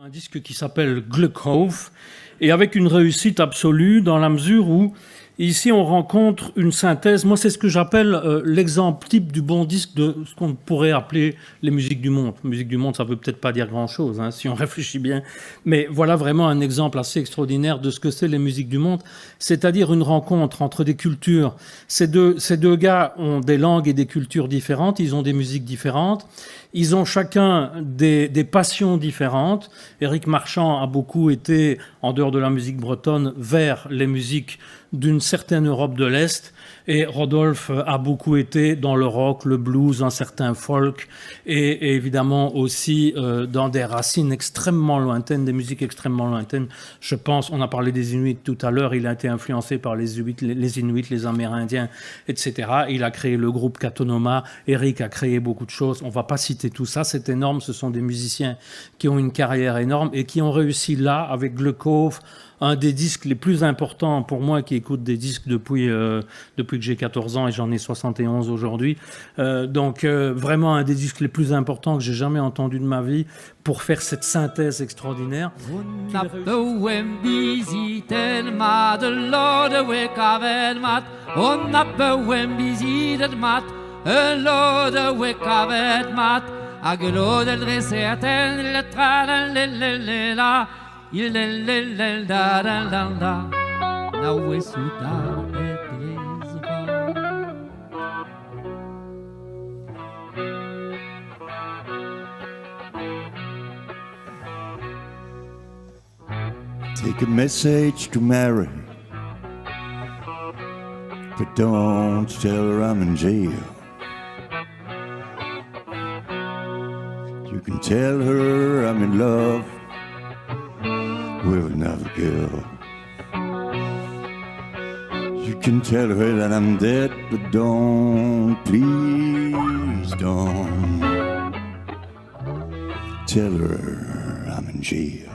Un disque qui s'appelle Glückhof et avec une réussite absolue dans la mesure où ici on rencontre une synthèse. Moi c'est ce que j'appelle l'exemple type du bon disque de ce qu'on pourrait appeler les musiques du monde. Musique du monde, ça veut peut-être pas dire grand-chose si on réfléchit bien, mais voilà vraiment un exemple assez extraordinaire de ce que c'est les musiques du monde, c'est-à-dire une rencontre entre des cultures. Ces deux gars ont des langues et des cultures différentes, ils ont des musiques différentes. Ils ont chacun des passions différentes. Éric Marchand a beaucoup été, en dehors de la musique bretonne, vers les musiques d'une certaine Europe de l'Est. Et Rodolphe a beaucoup été dans le rock, le blues, un certain folk, et évidemment aussi dans des racines extrêmement lointaines, des musiques extrêmement lointaines. Je pense, on a parlé des Inuits tout à l'heure, il a été influencé par les Inuits, les Amérindiens, etc. Il a créé le groupe Katonoma, Éric a créé beaucoup de choses, on ne va pas citer tout ça, c'est énorme, ce sont des musiciens qui ont une carrière énorme et qui ont réussi là, avec Glückhof, un des disques les plus importants pour moi qui écoute des disques depuis que j'ai 14 ans et j'en ai 71 aujourd'hui. Donc vraiment un des disques les plus importants que j'ai jamais entendu de ma vie pour faire cette synthèse extraordinaire. Il le da da da da na wesuta Take a message to Mary, but don't tell her I'm in jail. You can tell her I'm in love with another girl. You can tell her that I'm dead, but don't, please don't tell her I'm in jail.